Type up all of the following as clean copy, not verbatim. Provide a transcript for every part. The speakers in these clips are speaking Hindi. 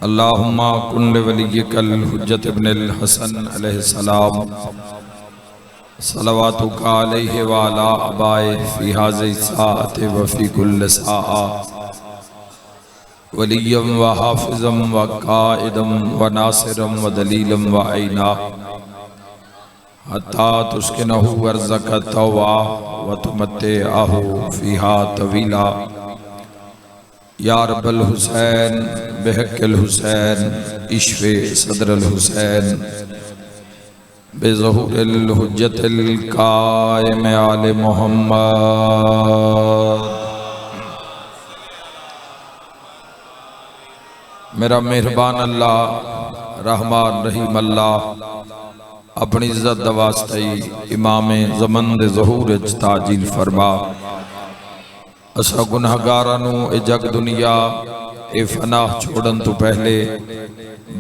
अल्लाहुम्मा कुन वलिय्यकल हुज्जत इब्नुल हसन अलैहिस्सलाम सलवातुका अलैहि व अला अबाए फी हाज़िहि साअति व फी कुल्लि साअ वलिय्यम व हाफ़िज़म व काइदम व नासिरम व दलीलम व ऐना हत्ता तुस्किनहु अर्ज़क तौवा व तुमत्तिअहु फ़ीहा तवीला या रब्बल हुसैन बिहक़्क़िल हुसैन इश्वे सदरल हुसैन बेज़हूरिल हुज्जतिल कायम आले मोहम्मद। मेरा मेहरबान अल्लाह रहमान रहीम अल्लाह अपनी इज्जत दा वास्ते इमाम ज़मान दे ज़हूर ताजील फरमा। असा गुनाहगारां नूं ए जग दुनिया ए फनाह छोड़न तो पहले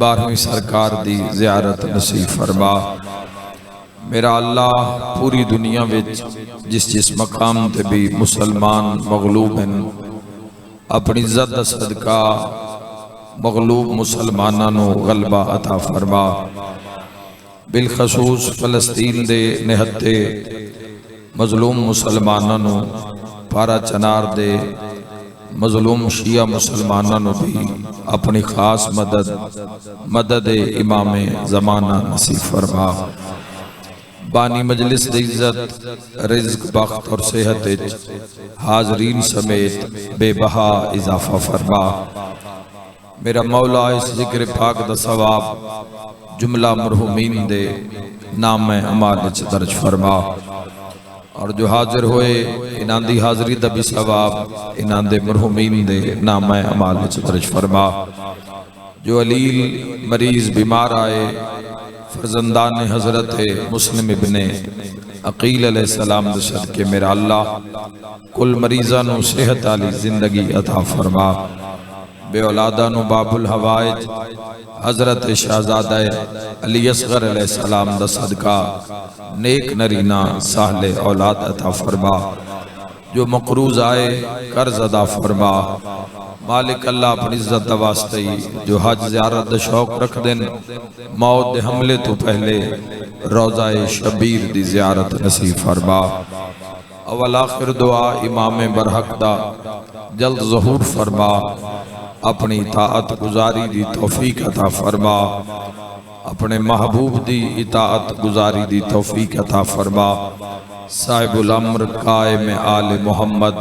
12वीं सरकार दी ज़ियारत नसीब फरमा। मेरा अल्लाह पूरी दुनिया विच जिस जिस मकाम ते भी मुसलमान मगलूब हैं अपनी इज्जत दा सदका मगलूब मुसलमानां नूं गलबा अता फरमा। बिलखसूस फलस्तीन दे निहत्ते मजलूम मुसलमानां नूं पारा चनार दे मजलूम शिया मुसलमानां नूं भी अपनी खास मदद इमाम ज़माना नसीब फरमा। बानी मजलिस दी इज्जत रिज़्क बख्त और सेहत हाजरीन समेत बेबहा इजाफा फरमा। मेरा मौला इस जिक्र पाक दा सवाब जुमला मरहूमीन दे नाम अमाल विच दर्ज फरमा और जो हाजिर होए इन्हां दी हाजरी दा भी सवाब इन्हां दे मरहूमीन दे नाम अमाल विच दर्ज फरमा। जो अलील मरीज बीमार आए फरजंदान हजरत मुस्लिम इब्ने अकील अलैहिस्सलाम दे सदके मेरा अल्लाह कुल मरीज़ां नूं सेहत वाली जिंदगी अता फरमा। बे औलादा नूं बाबुल हवाइज हजरत शहजादा अली असगर अलैहिस्सलाम दा सदका नेक नरीना साहले औलाद अता फरमा। जो मकरूज आए कर्ज अदा फरमा। मालिक अल्लाह अपनी इज्जत दा वास्ते जो हज ज़ियारत दा शौक रख देन मौत दे हमले तो पहले रोज़ाए शबीर दी ज़ियारत नसीब फरमा। अवल आखिर दुआ इमाम बरहक दा जल्द ज़हूर फरमा। अपनी इताअत गुजारी दी तौफीक अता फरमा। अपने महबूब दी इताअत गुजारी दी तौफीक अता फरमा। साहिबुल अम्र कायम आले मोहम्मद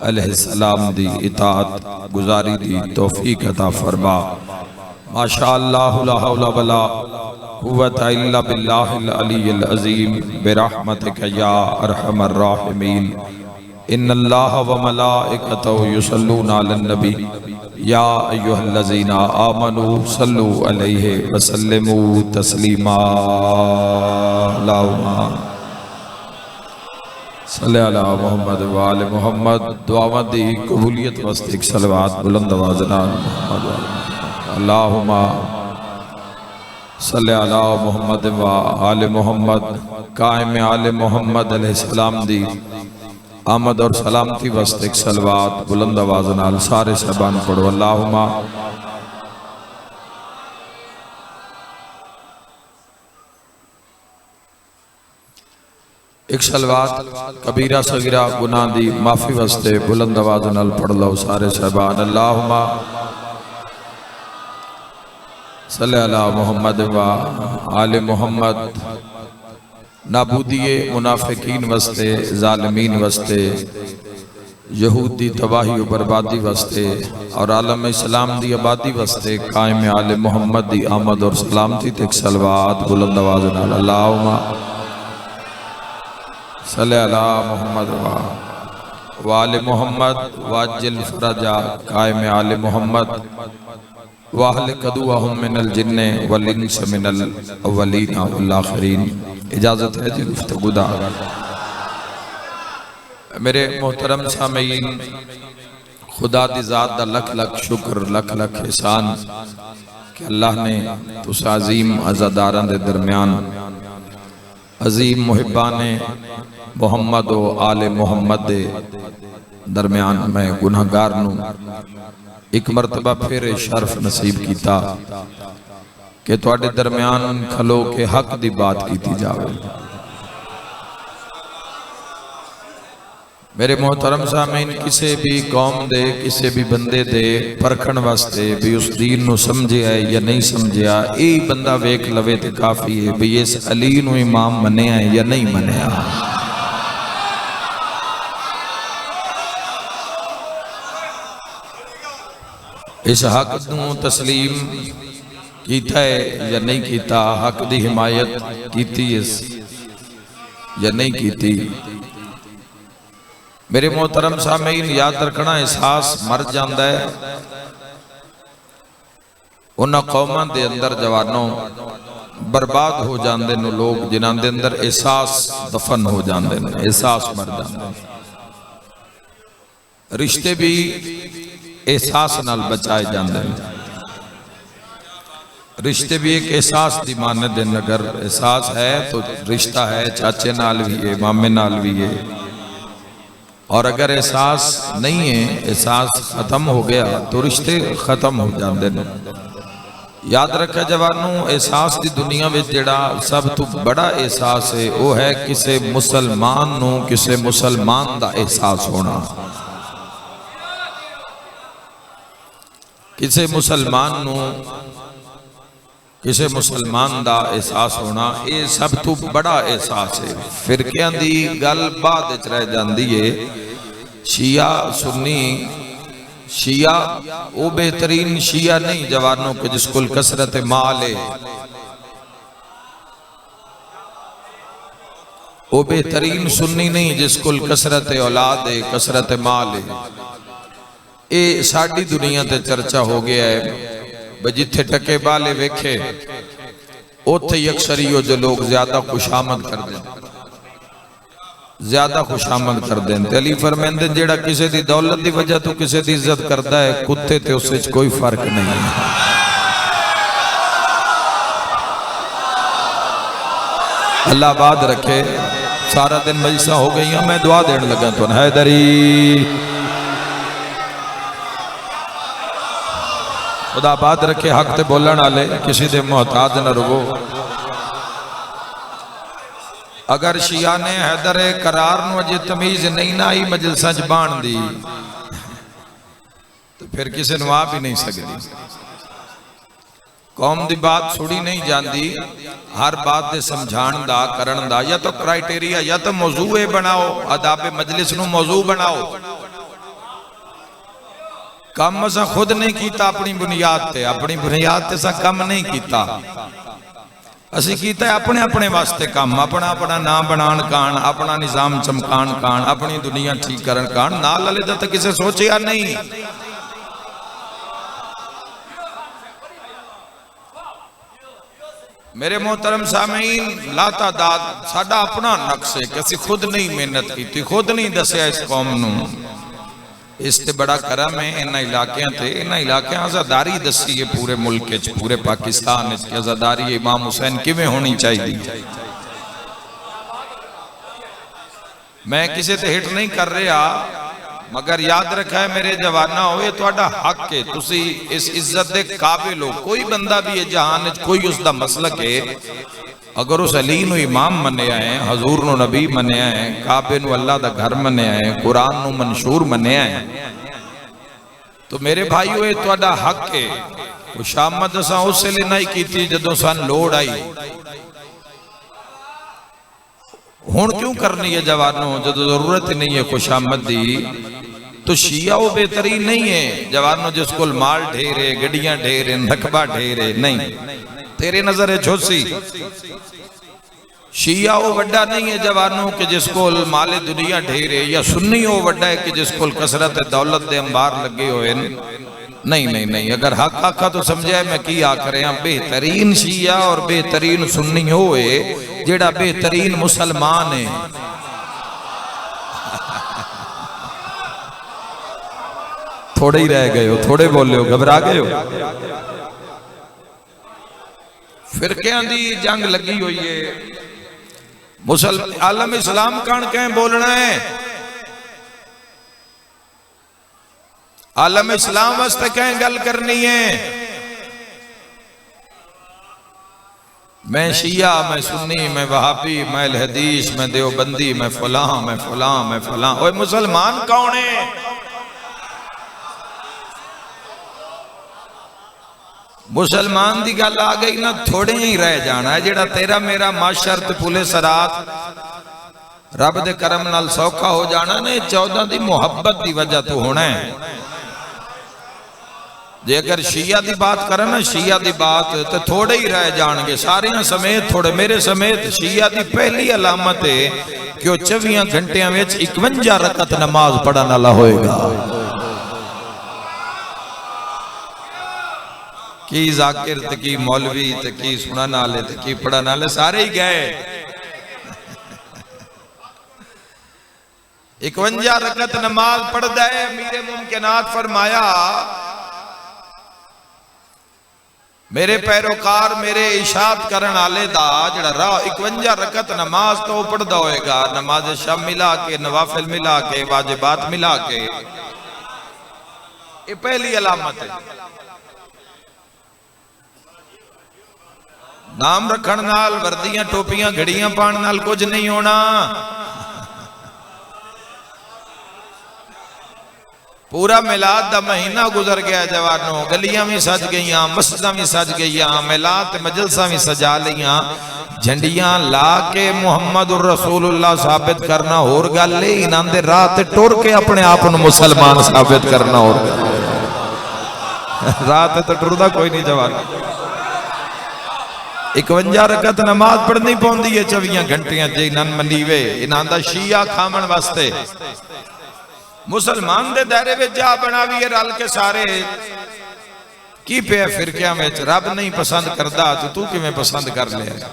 अलैहिस्सलाम दी इताअत गुजारी दी तौफीक अता फरमा। माशा अल्लाह ला हौला वला कुव्वता इल्ला बिल्लाहिल अलीय्यिल अज़ीम बिरहमतिका या अरहमर राहिमीन। इन्नल्लाह व मलाइकतहु युसल्लूना अलन नबी या अय्युहल्लज़ीना आमनू सल्लु अलैहि व सल्लिमू तस्लीमा। अल्लाहुम्मा सल्लि अला मुहम्मद व आले मुहम्मद। दुआवां दी कबूलियत वास्ते एक सलवात बुलंद आवाज़ नाल अल्लाहुम्मा सल्लि अला मुहम्मद व आले मुहम्मद। कायम आले मोहम्मद अलैहिस्सलाम दी आमद और सलामती वास्ते एक सलवात बुलंद आवाज़ नाल सारे सहबान पढ़ो। अल्लाहुम्मा एक सलवात कबीरा सगीरा गुनाह दी माफ़ी वास्ते बुलंद आवाज़ नाल पढ़ लो सारे सहबान। अल्लाहुम्मा सल्लि अला मुहम्मद व आले मुहम्मद। नाबूदिये मुनाफिकीन वस्ते जालिमीन वस्ते यहूदी तबाही व बर्बादी वस्ते और आलम इस्लाम दी आबादी वस्ते कायम आले मोहम्मद दी आमद और सलामती तक सलवात बुलंद आवाज़ नाल अल्लाहुम्मा सल्लि अला मुहम्मद व आले मोहम्मद वाजिल फरजा कायम आले मोहम्मद वाहल कदुअहुम मिनल जिन्ने वल इंस मिनल अव्वलीन वल आखिरीन। इजाज़त है जी गुफ्तगू दा। मेरे मोहतरम सामीन खुदा दी ज़ात दा लख लख शुक्र लख लख एहसान कि अल्लाह ने तुस अजीम अज़ादारां दे दरम्यान अजीम मुहिबान मोहम्मद व आले मोहम्मद दे दरम्यान मैं गुनाहगार नूं एक मरतबा फिर शर्फ नसीब किया कि तुहाडे दरम्यान खलो के हक की बात की जाए। मेरे मोहतरम सामीन, किसी भी कौम दे किसी भी बंदे दे परखण वास्ते भी उस दीन नू समझे है या नहीं समझिया, यही बंदा वेख लवे तो काफ़ी है भी इस अली नू इमाम मनिया है या नहीं मनिया। इस हक नू तस्लीम कीता है या नहीं कीता, हक की हिमायत कीती या नहीं कीती। मेरे मोहतरम सामीन, याद रखना, एहसास मर जाता है उन्हां कौमां दे अंदर जवानों बर्बाद हो जाते हैं लोग जिन्हां दे अंदर एहसास दफन हो जाते हैं, एहसास मर जाते हैं। रिश्ते भी एहसास नाल बचाए जाते हैं। रिश्ते भी एक एहसास की मानत देन, अगर एहसास है तो रिश्ता है, चाचे नाल भी है, मामे नाल भी है। और अगर एहसास नहीं है, एहसास खत्म हो गया तो रिश्ते खत्म हो जाते हैं। याद रखा जवानों, एहसास की दुनिया में जेड़ा सब तो बड़ा एहसास है वो है किसी मुसलमान नू किसी मुसलमान का एहसास होना। किसी मुसलमान नू किसी मुसलमान का एहसास होना, ये सब तो बड़ा एहसास है। फिरकियां की गल बाद रह जाती है। शिया सुन्नी, शिया वो बेहतरीन शिया नहीं जवानों के जिसको कसरत माल है, वो बेहतरीन सुन्नी नहीं जिसको कसरत औलाद है, कसरत माल है। ये साड़ी दुनिया ते चर्चा हो गया है, जिथे टके बाले वेखे उथे अक्सर ही जो लोग ज्यादा खुशामद कर दें, ज्यादा खुशामद कर दें। अली फरमांदे जेड़ा किसी की दौलत की वजह तो किसी की इज्जत करता है, कुत्ते ते उस कोई फर्क नहीं है। अल्लाह बाद रखे। सारा दिन मजलिसां हो गई, मैं दुआ देने लगा तो हैदरी खुदा बात रखे। हक ते बोलण वाले किसी दे मोहताज न रहो। अगर शिया ने हैदर करार नूं अजे तमीज नहीं ना आई मजलिसां च बाण दी तो फिर किसी नूं आ भी नहीं सकती। कौम दी बात सुनी नहीं जाती। हर बात दे समझाण दा करन दा या तो क्राइटेरिया या तो मौजू बनाओ, अदाब मजलिस नूं मौजू बनाओ। कम असा खुद नहीं किया अपनी बुनियाद ते, अपनी बुनियाद ते सा कम नहीं किया। असी कीता अपने अपने वास्ते काम, अपना अपना नाम बनाण कान, अपना निजाम चमकान कान, अपनी दुनिया ठीक करन कान। नाल वाले दा तो किसे सोचिया नहीं। मेरे मोहतरम सामीन, लातादाद साडा अपना नक्श है कि असी खुद नहीं मेहनत की, खुद नहीं दसिया इस कौम नूं। इसते बड़ा करम है इन्हां इलाकियां ते, इन्हां इलाकियां आज़ादारी दसी है पूरे मुल्क च, पूरे पाकिस्तान च कि आज़ादारी इमाम हुसैन किवें होनी चाहिए। मैं किसी ते हिट नहीं कर रहा, मगर याद रखा है मेरे जवाना हो, ये तुहाडा हक है, तुसी इस इज्जत दे काबिल हो। कोई बंदा भी है जहान च, कोई उसका मसलक है, अगर उस अली नू इमाम मनिया है, हजूर नू नबी मनिया है, काबे नू अल्लाह दा घर मनिया है, कुरान नू मंशूर मनिया है, तो मेरे भाईओ ये तुहाडा हक है। खुशामद असां उस वेले नहीं कीती जदों सान लोड़ आई। हुण क्यों करनी है जवानों जदों जरूरत ही नहीं है खुशामद दी। तो शिया वो बेहतरीन नहीं है जवानों जिसको माल ढेर है, गड्डियां ढेर है, रकबा ढेर है, नहीं तेरे नजर है छोसी। शिया वो वड्डा नहीं है जवानों के जिसको माले दुनिया ढेर है, या सुन्नी वो वड्डा है कि जिसको कसरत दौलत दे अंबार लगे हुए। नहीं नहीं नहीं, अगर हक आखा तो समझा मैं की आख रहा। बेहतरीन शिया और बेहतरीन सुन्नी होए जेड़ा बेहतरीन मुसलमान है। थोड़े ही रह गए हो, थोड़े बोले हो, घबरा गए हो। फिरकियां दी जंग लगी हुई है। आलम इस्लाम कण कह बोलना है, आलम इस्लाम वास्ते कहीं गल करनी है। मैं शिया, मैं सुन्नी, मैं वहाबी, मैं हदीस, मैं देवबंदी, मैं फलां, मैं फलां, मैं फलां। ओए मुसलमान कौन है? मुसलमान की गल आ गई ना, थोड़े ही रह जाना है। जेड़ा तेरा मेरा माशर ते पुले सरात रब दे करम नाल सौखा हो जाना ने 14 की मुहब्बत की वजह तो होना है। जे अगर शिया की बात करें ना, शिया की बात तो थोड़े ही रह जाएंगे, सारियां समेत थोड़े मेरे समेत। शिया की पहली अलामत है कि वह 24 घंटिया में 51 रकत नमाज पढ़ने वाला होएगा। की जाकिर ते की मौलवी ते की सुनने वाले ते की पढ़ने वाले सारे ही गए। 51 रकत नमाज पढ़ता है। अमीरे मुमकिनात फरमाया, मेरे पैरोकार मेरे इशात करने वाले दा जड़ा राह 51 रकत नमाज तो पढ़ता होएगा। नमाज शब मिला के, नवाफिल मिला के, वाजिबात मिला के, ये पहली अलामत है। नाम रखण नाल, वर्दियां टोपियां घड़ियां पाण नाल कुछ नहीं होना। पूरा मिलाद दा महीना गुजर गया जवानों, गलियां भी सज गई, मस्जिदां भी सज गई, मिलाद मजलसा भी सजा लिया, झंडियां ला के मुहम्मद रसूलुल्लाह साबित करना होर गल है। इन्हां दे राह ते टुर के अपने आप को मुसलमान साबित करना होर गल। राह ते तो टुरदा कोई नहीं जवान। 51 रकत नमाज पढ़नी पौंदी है 24 घंटिया जे इन्हां मनीवे। इन्हां दा शिया खामण वास्ते मुसलमान दे दायरे में जा बनावीए रल के सारे। की पे फिरकियां में रब नहीं पसंद करता तो तू किवें पसंद कर लिया?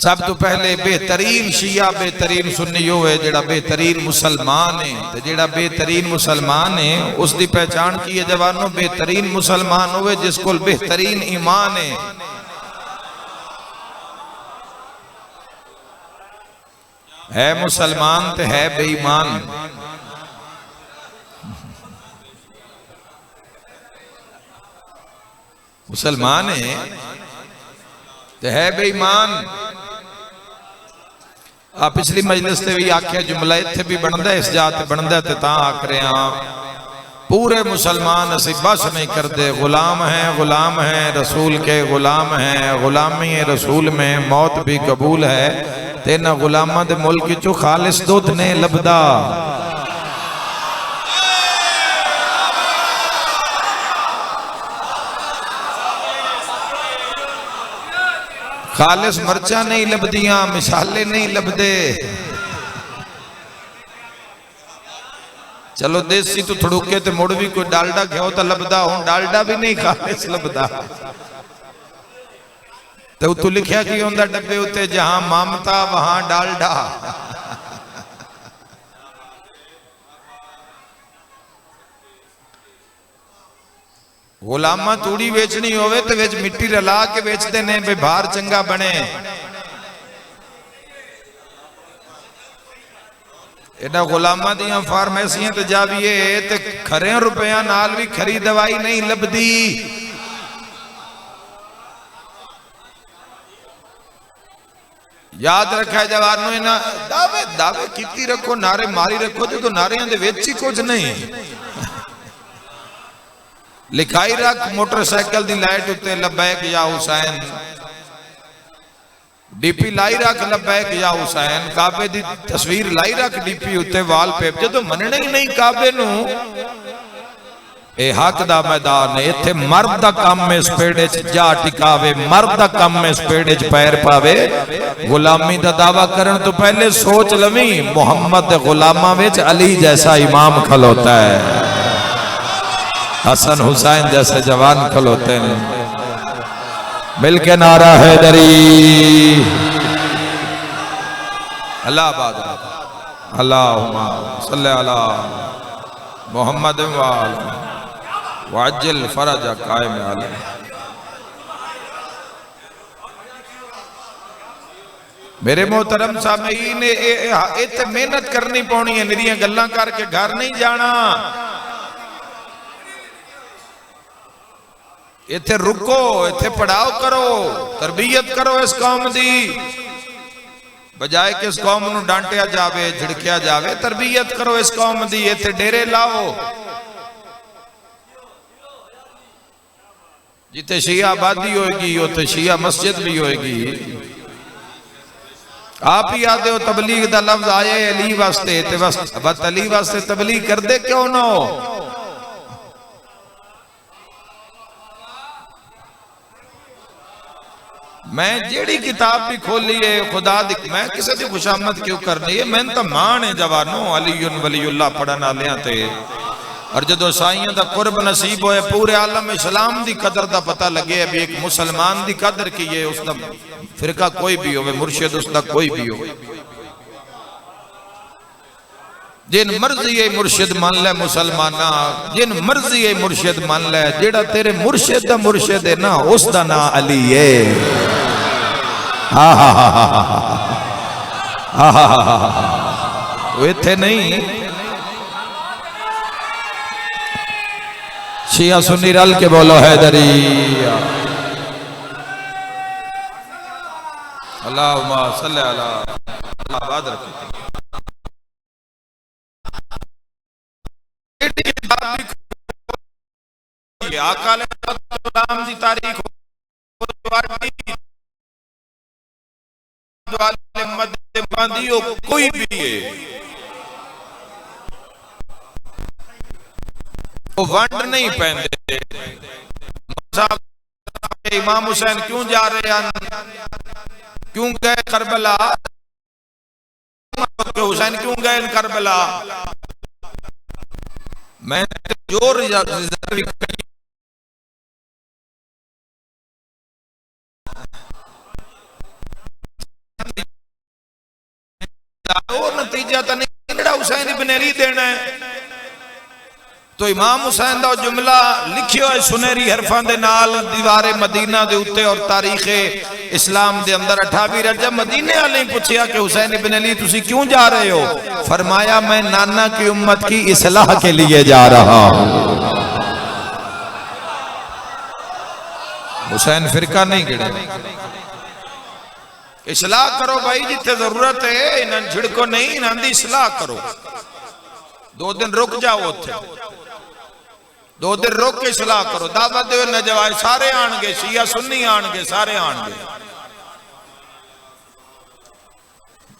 सब तो पहले बेहतरीन शिया बेहतरीन सुन्नी है जेड़ा बेहतरीन मुसलमान है। तो जेड़ा बेहतरीन मुसलमान है उसकी पहचान की है जवानों? बेहतरीन मुसलमान होवे जिस कोल बेहतरीन ईमान है मुसलमान तो है बेईमान। मुसलमान है तो है बेईमान। आ पिछली मजलिस से भी आख्या जुमला इत्थे भी बनता, इस जात बनता तो ता आख रहे हाँ पूरे मुसलमान असी बस नहीं करते। गुलाम हैं रसूल के, गुलाम हैं गुलामी रसूल में मौत भी कबूल है। तेना गुलामा दे मुल्क चो खालिस दुध ने लभदा। खालिस मर्चा नहीं लभदियां, मिसाले नहीं लभदे। चलो देसी तो थड़ूके ते मुड़ भी कोई डालडा घ्यो तो लभदा, हुण डालडा भी नहीं खालिस लभदा। तो उत्तों लिखिया की होंदा डब्बे उत्ते, जहां ममता वहां डालडा। गुलामा तूड़ी वेचनी होवे तो वेच मिट्टी रला के वेचते ने भी बाहर चंगा बने। एडा गुलामा दियां फार्मेसियां ते जाविए ते खरे रुपया नाल भी खरी दवाई नहीं लभदी। याद रखा जवानों, इन्हां दावे दावे कीती रखो, नारे मारी रखो, जो तो नारियां दे विच ही कुछ नहीं। लिखाई रख मोटरसाइकिल दी लाइट उत्ते लबैक या हुसैन, डीपी लाई रख लबैक या हुसैन, काबे दी तस्वीर लाई रख डीपी उत्ते वॉलपेपर। जो मनना ही नहीं काबे नू, ए हक दा मैदान है। इत्थे मर्द दा काम में इस पेड़े च जा टिकावे, मर्द दा काम में इस पेड़े च पैर पावे। गुलामी दा दावा करन तो पहले सोच लवी मुहम्मद दे गुलामा विच अली जैसा इमाम खलोता है, हसन हुसैन जैसे जवान खलोते हैं। मिलके नारा हैदरी अल्लाह आबाद। अल्लाहुम्मा सल्ली अला मुहम्मद वाजिल फरज कायम अले। मेरे मोहतरम सामीन इत्थे मेहनत करनी पौनी है, निरियां गल्लां करके घर नहीं जाना। इत्थे रुको, इत्थे पढ़ाओ करो, तरबियत करो इस कौम दी, बजाए कि इस कौम नूं डांटिया जावे झिड़किया जावे। तरबियत करो इस कौम दी, इत्थे डेरे लाओ। जिथे शिया आबादी होएगी उत्थे शिया मस्जिद भी होएगी। आप ही आते हो तबलीग दा लफ्ज आए अली वास्ते, ते बस अली वास्ते तबलीग कर दे क्यों ना हो। मैं जेड़ी किताब भी खोली है खुदा दी, मैं किसी की खुशामद क्यों करनी है। मैं तो मान है जवानों अलीयुन वलीउल्लाह पढ़न वालियां ते, और जदों साईयां दा कुर्ब नसीब होए पूरे आलम इस्लाम दी कदर दा पता लगे अभी एक मुसलमान दी कदर की है। उसका फिरका कोई भी हो, मुर्शिद उसका कोई भी हो, जिन मर्जी है मुर्शिद मान ले मुसलमाना, जिन मर्जी है मुर्शिद मान ले। जेड़ा तेरे मुर्शिद दा मुर्शिद है ना उसदा नाम अली है। वो इत्थे नहीं शिया सुन्नी रल के बोलो हैदरी। अल्लाहुम्मा सल्ली अला आबाद रखो। आका अलैहिस्सलाम दी तारीख कोई भी है वो वंड नहीं पहनते। इमाम हुसैन क्यों जा रहे हैं, क्यों गए करबला, हुसैन क्यों गए करबला। मैं जो नतीजा तो नहीं हुसैन इब्न अली देना है। तो इमाम हुसैन दा जुमला लिखियो है सुनहरी हरफां दे नाल दीवारे मदीना दे उत्ते और तारीख इस्लाम दे अंदर 28 रजब मदीने वाले पूछया कि हुसैन इब्न अली तुसी क्यों जा रहे हो। फरमाया मैं नाना की उम्मत की इस्लाह के लिए जा रहा हूं। हुसैन फिरका नहीं गिरे। इस्लाह करो भाई जिथे जरूरत है, इन्हें झिड़को नहीं, इन्हें इस्लाह करो। 2 दिन रुक जाओ उत्थे, 2 दिन रुक के इस्लाह करो। दावत दे नजवाए सारे आणगे, शिया सुन्नी आणगे, सारे आणगे।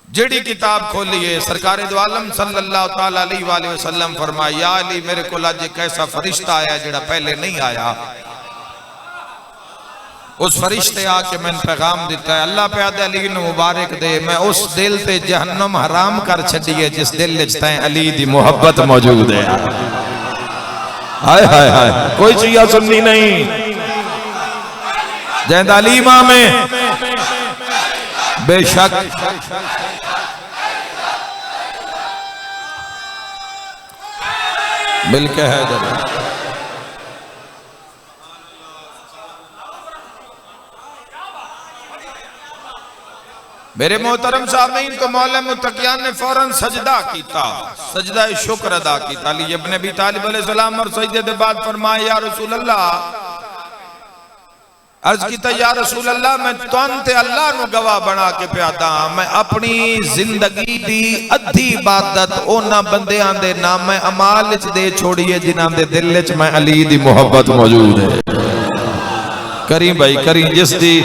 जेड़ी किताब खोली है सरकार दो आलम सल्लल्लाहु ताला अलैहि वसल्लम फरमाया या अली मेरे को अज एक ऐसा फरिश्ता आया जेड़ा पहले नहीं आया। उस फरिश्ते आके मैंने पैगाम दिता है अल्लाह पे आदे अली नूं मुबारक दे, मैं उस दिल ते जहन्नम हराम कर छड़ी है जिस दिल विच तैं अली दी मोहब्बत मौजूद है। हाय हाय हाय, कोई शिया सुन्नी नहीं, जैदा अली इमाम है बेशक। मिलके है जब मेरे मोहतरम सामीन को मौला मुत्तकियान ने फौरन सजदा कीता, सजदा शुक्र अदा कीता। अली इब्न अबी तालिब अलैहिस्सलाम और सजदे के बाद फरमाया या रसूल अल्लाह, अर्ज कीता या रसूल अल्लाह मैं तुहानू ते अल्लाह नू गवाह बना के प्यादा, मैं अपनी जिंदगी दी अद्धी इबादत उन्हां बंदियां दे नाम अमाल विच दे छोड़ी है जिन्हां दे दिल विच मैं अली दी मोहब्बत मौजूद है। करी भाई करी, जिस दी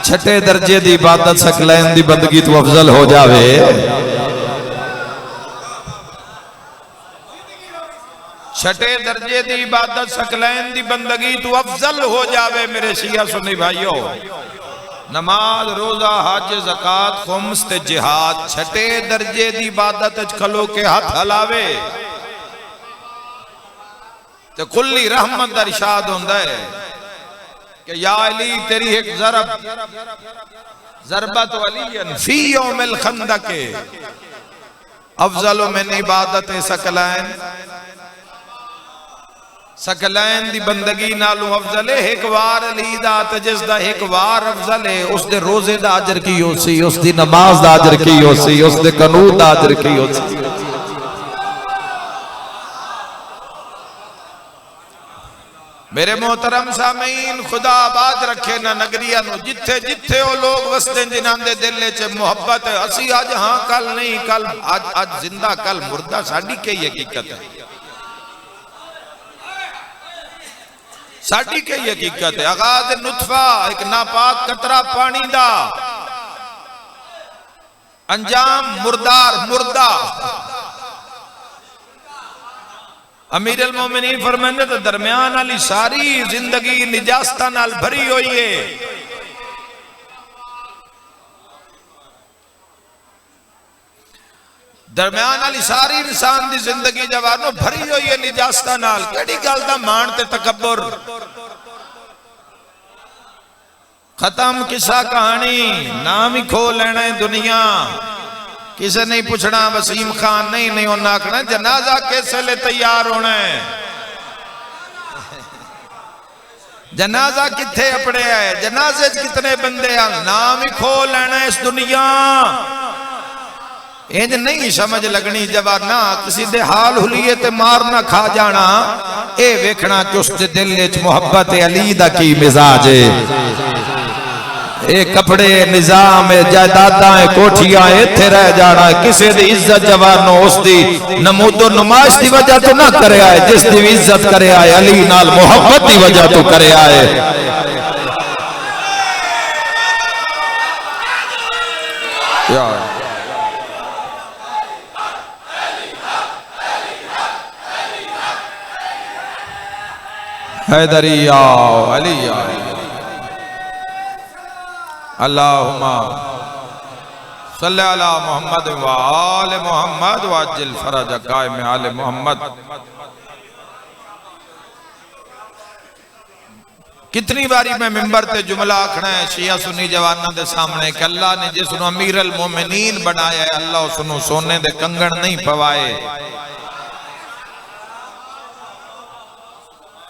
छठे दर्जे दी इबादत सकलैन दी बंदगी तो अफजल हो जावे। छठे दर्जे दी इबादत सकलैन दी बंदगी तो अफजल हो जावे। मेरे शिया सुन्नी भाइयों, नमाज रोजा हज ज़कात खुम्स ते जिहाद छठे दर्जे दी इबादत च खलो के हाथ हलावे ते कुल्ली रहमत दा इरशाद हुंदा है कि या अली तेरी एक ज़रबत वलियन फी यौमिल खंदक अफजल मिन इबादत सकलैन। सकलैन दी बंदगी नालों अफजल है एक वार अली दा ते जिस दा एक वार अफजल है उस दे रोजे दा अजर की होसी, उस दी नमाज दा अजर की होसी, उस दे कानून दा अजर की होसी। मेरे मोहतरम सामीन, खुदा आबाद रखे ना नगरिया नु जिथे जिथे वो लोग वसते जिन्हां दे दिल च मोहब्बत है। असी अज हां कल नहीं, कल आज जिंदा कल मुर्दा, साडी की हकीकत है, साडी की हकीकत है। आगाज नुतफा एक नापाक कतरा पानी दा, अंजाम मुर्दार मुर्दा। अमीर अल मोमिनीन फरमांदे ते दरमियान वाली सारी जिंदगी निजास्तां नाल भरी हुई है। दरमियान वाली सारी इंसान की जिंदगी जवानों भरी हुई है निजास्तां नाल। केड़ी गल दा मान ते तकब्बुर। खत्म किस्सा कहानी, नाम ही खो लेना है दुनिया। किसे नहीं पूछना वसीम खान नहीं, नहीं उन्हें आखना जनाजा कैसे ले तैयार होना है, जनाजा किथे अपने है, जनाजे कितने बंदे हैं, नाम ही खो लेना इस दुनिया। इंज नहीं समझ लगनी जवाना, किसी दे हाल हुलिए ते मार ना खा जाना। ए वेखना कि उसके दिल विच मोहब्बत अली दा की मिजाज है। ए कपड़े निजाम जायदादा कोठियां इत्थे रह जाना, किसी दी इज्जत जवानो उसदी नमूदो नुमाइश दी वजह तो ना करे आए, जिस दी इज्जत करे आए अली नाल मोहब्बत दी वजह तो करे आए। हैदरी आओ अली आओ। अल्लाहुम्मा सल्ली अला मोहम्मद व आले मोहम्मद वाजिल फरज कायम आले मोहम्मद। कितनी बारी मैं मिंबर ते जुमला आखना है शिया सुन्नी जवानों के सामने कि अल्लाह ने जिसनु अमीर अल मोमिनीन बनाया है, अल्लाह उसनु सोने दे कंगन नहीं पवाए।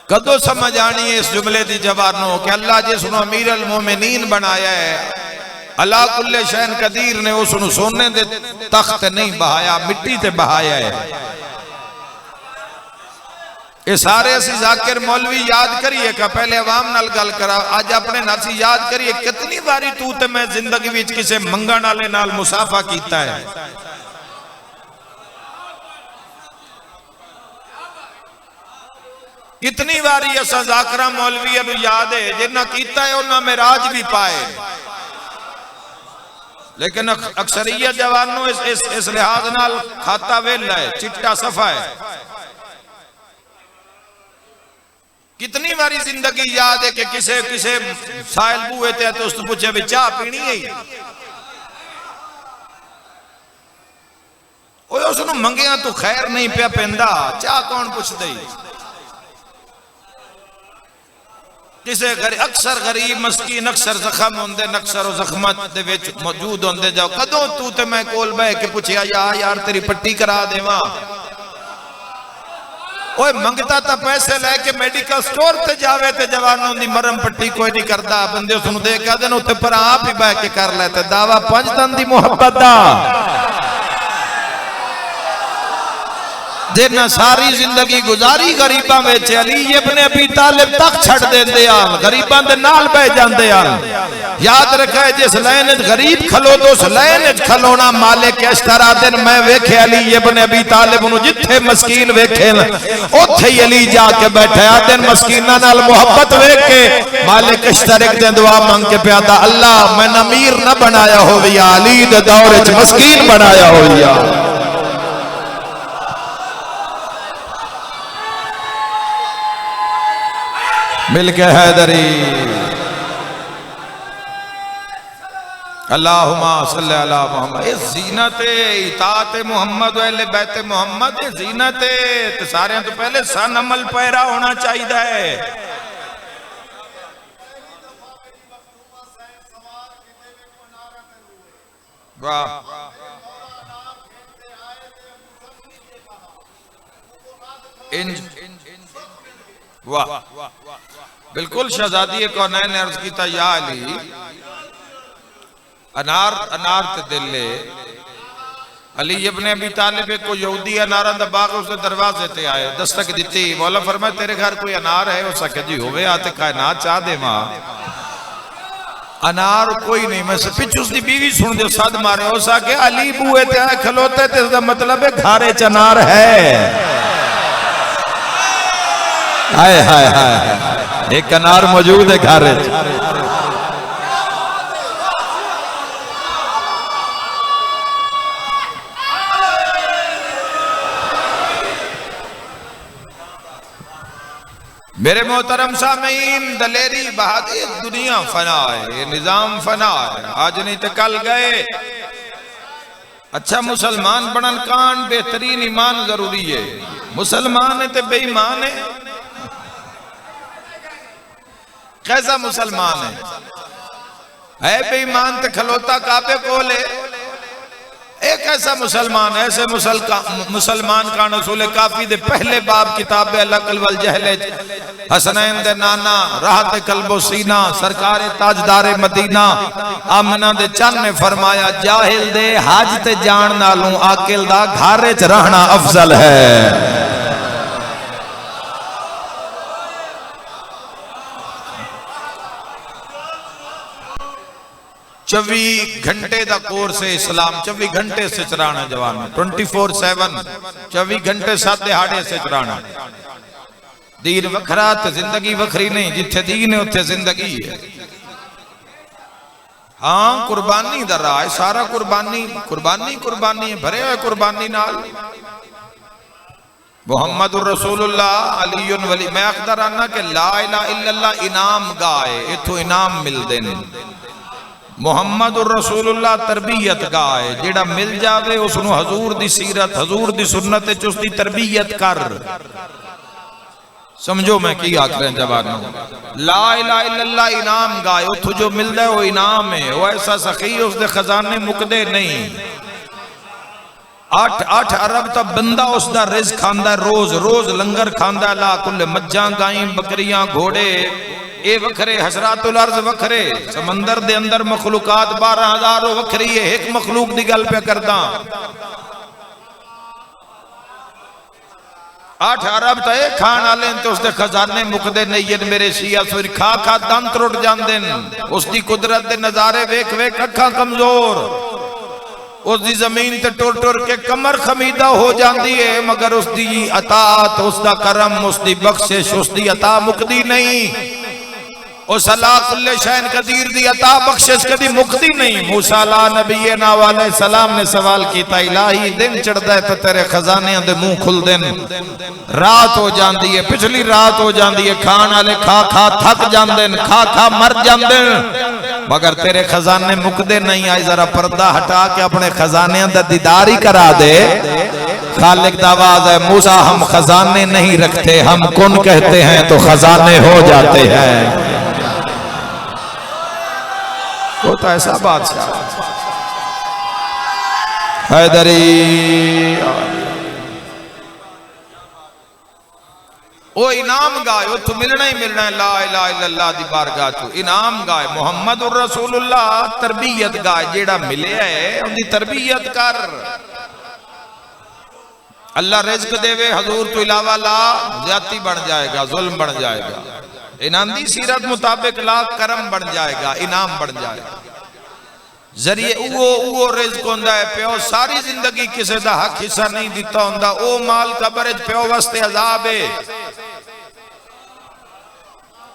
कदों समझ आनी है इस जुमले की जवानों कि अल्लाह जिसनु अमीर अल मोमिनीन बनाया है, अला कुल्ले शैन कदीर ने उसनु सोने दे तख्त नहीं बहाया, मिट्टी ते बहाया है। ये सारे असी जाकिर मौलवी याद करिए का पहले अवाम नाल गल करा, आज अपने नासी याद करिए कितनी बारी तू ते मैं जिंदगी विच किसे मंगण वाले नाल मुसाफा कीता है। कितनी बारी असा जाकरा मौलविया नूं याद है जिन्ना कीता है उन्ना मेराज भी पाए, लेकिन अक्सरियत जवानों इस लिहाज नाल खाता वेला है, चिट्टा सफा है। कितनी बारी जिंदगी याद है कि किसे किसे साहिल बूहे ते तो उसने पूछे भी चाह पीनी है, उसनू मंगिया तो खैर नहीं पिया पेंदा, चाह कौन पुछदे। किसे अक्सर गरीब मस्कीन अक्सर जख्म होंदे, अक्सर जख्मत दे विच मौजूद होंदे, जाओ कदों तू ते मैं कोल बह के पूछया यार तेरी पट्टी करा देवा। ओए मंगता तो पैसे लेके मेडिकल स्टोर ते जावे ते जवानों दी मरम पट्टी कोई नहीं करता, बंदे उसनू दे के आदे उत्ते पर आप ही बह के कर ले ते दावा 5 दिन दी मोहब्बत दा। जिन्ना सारी जिंदगी गुजारी गरीबां विच, अली इब्ने अबी तालिब तक छड़ देंदे आन, गरीबां दे नाल बह जांदे आन। याद रखे जिस लाइन गरीब खलो तो उस लाइन खलोना मालिक अश्तरा दिन मैं वेखे अली इब्ने अबी तालिब नूं जिथे मस्कीन वेखे ओथे ही अली जाके बैठा। दिन मस्कीनां नाल मोहब्बत वेख के मालिक अश्तर एक दिन दुआ मंग के प्यादा, अल्लाह मैं अमीर ना बनाया होविया, अली दे दौर विच मस्कीन बनाया होविया। मिलके हैदरी अल्लाहुम्मा सल्ली अला मोहम्मद। इस ज़ीनत इताअत मोहम्मद व अहले बैत मोहम्मद ज़ीनत ते सारे तो पहले सन अमल पैरा होना चाहिए है। वाह वाह, बिल्कुल शहजादी कौनैन ने अर्ज किया, या अली अनार अनार ते दिले। अली इब्ने अबी तालिब को यहूदी अनारा दा बाग उसके दरवाजे ते आए, दस्तक दी। मौला फरमाया तेरे घर कोई अनार है? उस आखे जी होवे आते कायनात चाह दे मां अनार कोई नहीं। मैं पिछ उसकी बीवी सुन दे सद मारे। उस आखे अली बूए ते आए खलोते ते इसदा मतलब है घारे च अनार है। हाय हाय हाय, एक अनार मौजूद है घारे च। मेरे मोहतरम सामीन, दलेरी बहादुरी, दुनिया फना है, निजाम फना है, आज नहीं तो कल गए। अच्छा मुसलमान बनन कान बेहतरीन ईमान जरूरी है। मुसलमान है तो बेईमान है। कैसा मुसलमान है बेईमान तो खलोता काबे को ले। एक ऐसा मुसलमान, ऐसे मुसलमान का रसूल काफी दे पहले बाब किताब अल-अक्ल वल जहल हसनैन दे नाना राहत कल्बो सीना सरकार ताजदार मदीना आमना दे चन ने फरमाया, जाहिल दे हज ते जान नालों आकिल दा घर च रहना अफजल है। 24 घंटे का कोर्स है इस्लाम। 24 घंटे से चराना जवान 24/7 24 घंटे 7 दिहाड़े से चराना। दीन वखरा तो जिंदगी वखरी नहीं। जिथे दीन है उत्थे जिंदगी है। हाँ कुर्बानी दा राह है, सारा कुर्बानी कुर्बानी कुर्बानी भरे हुए कुर्बानी नाल। मुहम्मदुर रसूलुल्लाह अलीयुन वली। मैं अखदर आना के ला इलाहा इल्लल्लाह इनाम गाए, इथों इनाम मिलते हैं। मुहम्मदुर रसूलुल्लाह तरबियत गाए, जेड़ा मिल जावे उसनु हजूर दी सीरत हजूर दी सुन्नत च उसदी तरबियत कर। समझो मैं की आख रहा जवानों। ला इलाहा इल्लल्लाह इनाम गाए, उथों जो मिलता है वो इनाम है। वो ऐसा सखी उसके खजाने मुकदे नहीं। 8 अरब तक बंदा उसका रिज़्क़ खांदा, रोज रोज लंगर खांदा। ला कुल मज्जां गाई बकरियां घोड़े ये वखरे, हसरातुल अर्ज़ वखरे, समंदर दे अंदर मखलूकात 12,000 वखरी है। एक मखलूक दी गल पे करदा। 8 अरब तो एक खान वाले तो उसके खजाने मुकदे नहीं। मेरे शिया फिर खा खा दंत टुट जाते हैं। उसकी कुदरत के नजारे वेख वेख अखा कमजोर। उसकी जमीन ते टुर टुर के कमर खमीदा हो जाती है, मगर उसकी अतात उसका करम उसकी बख्शिश उसकी अता मुकदी नहीं। उस अल्लाह कुल्ले शैन कदीर दी अता बख्शिश कदी मुकदी नहीं। मूसा ला नबी ना वाले सलाम ने सवाल किया, इलाही दिन चढ़ता है तो तेरे खजाने दे मुंह खुलते हैं। रात हो जाती है, पिछली रात हो जाती है, खान वाले खा खा थक जाते हैं, खा खा मर जाते हैं, मगर तेरे खजाने मुकदे नहीं। आई जरा पर्दा हटा के अपने खजाने दा दीदार ही करा दे। खालिक दा आवाज है, मूसा हम खजाने नहीं रखते, हम कुन कहते हैं तो खजाने हो जाते हैं। वो तो ऐसा बादशाह हैदरी। वो इनाम गाए, उतो मिलना ही मिलना है। ला इलाहा इल्लल्लाह दी बारगाह चो इनाम गाए। मुहम्मदुर रसूलुल्लाह तरबियत गाए, जेड़ा मिले है उनकी तरबियत कर। अल्लाह रिज़्क़ देवे, हजूर तो इलावा ला ज्यादती बन जाएगा, जुल्म बन जाएगा। इनाम दी सीरत मुताबिक ला करम बन जाएगा, इनाम बन जाएगा। जरिए वो रिज़्क़ होंदा है। प्यो सारी जिंदगी किसी का हक हिस्सा नहीं दिता होंदा, ओ माल कबर प्यो वास्ते अजाब है।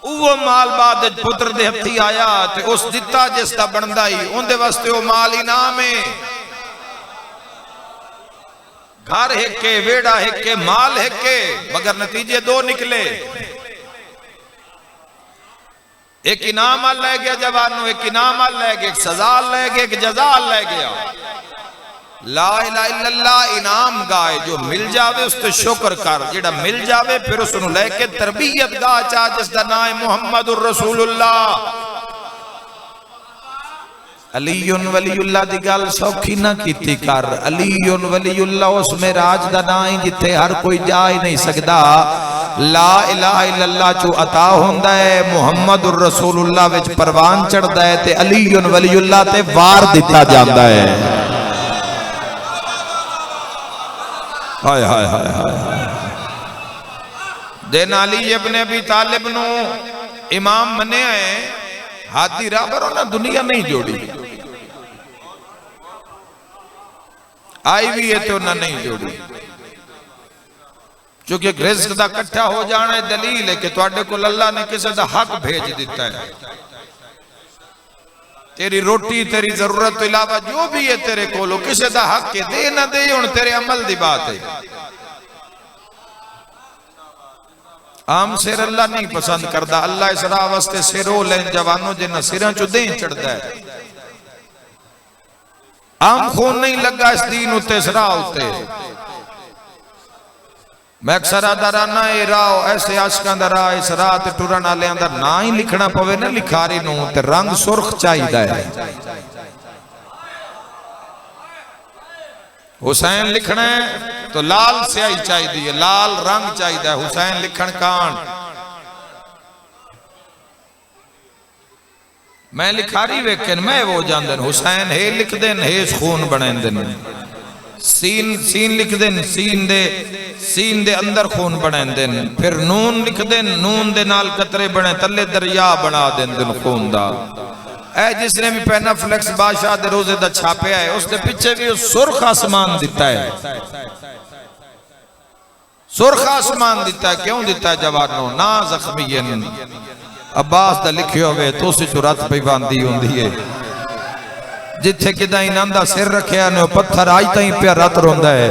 वो माल बाद पुत्र दे हथी आया ते उस दिता जिसका बनदा ही उनदे वास्ते वो माल इनाम है। घर हिके, वेड़ा हिके, माल हिके, मगर नतीजे दो निकले। एक इनाम ले गया जवानों, एक इनाम ले गया, एक सजा ले गया, एक जजा ले गया। ला इलाहा इल्लल्लाह इनाम गाए, जो मिल जावे उस ते शुक्र कर, जेड़ा मिल जावे फिर उसनु लेके तरबियत गा चा जिसदा नाम है मुहम्मदुर रसूलुल्लाह। अलीयुन वलीउल्लाह दी गल सौखी ना कीती कर। अलीयुन वलीउल्लाह उस मेराज दा नाम ही जिथे हर कोई जा ही नहीं सकदा। ला इलाहा इल्लल्लाह चो अता होंदा है, मुहम्मदुर रसूलुल्लाह विच परवान चढ़दा है ते अलीयुन वलीउल्लाह ते वार दिता जांदा है। हाय हाय हाय हाय। दिन अली इब्न अबी तालिब नु इमाम मन्या है, हादी राबर उन्हें दुनिया नहीं जोड़ी, आई भी है तो उन्हें नहीं जोड़ी, क्योंकि रिज़्क दा इकट्ठा हो जाना दलील है कि तुहाडे कोल अल्लाह ने किसी दा हक भेज दिता है। तेरी रोटी तेरी जरूरत तो इलावा जो भी है तेरे कोलो किसी दा हक है, दे ना दे हुण तेरे अमल दी बात है। आम सिर अल्लाह नहीं पसंद करता। अल्लाह इस राह वास्ते सिरो लें जवानों जिन्हें सिरों चो दे चढ़ता है। आम खून नहीं लगा इस दीन उत्ते इस राह उत्ते। मैं अक्सर आदा रहना ये राह ऐसे आशकां दा राह, इस राह ते टुरन वालियां दा ना ही लिखना पवे ना लिखारी नूं ते रंग सुर्ख चाहिदा है। हुसैन लिखना है तो लाल स्याही चाहिए, लाल रंग चाहिए। हुसैन लिखण कांड मैं लिखारी वेखन मैं वो जानदन। हुसैन हे लिख देन हे खून बने दिन, सीन सीन लिख देन सीन दे अंदर खून बने दिन, फिर नून लिख देन नून दे नाल कतरे बने तले दरिया बना देन दिन खून दा। ऐ जिसने भी पैना फ्लेक्स बादशाह दे रोजे दा छापया है उसके पीछे भी सुर्ख आसमान दिता है। सुर्ख आसमान दिता है, क्यों दिता है जवानों? ना जख्मीयन अब्बास दा लिखियो वे तो उस रत पई बांधी होंदी है। जिथे किदा इनाम दा सिर रखिया ने पत्थर आज ताई पिया रत रोंदा है।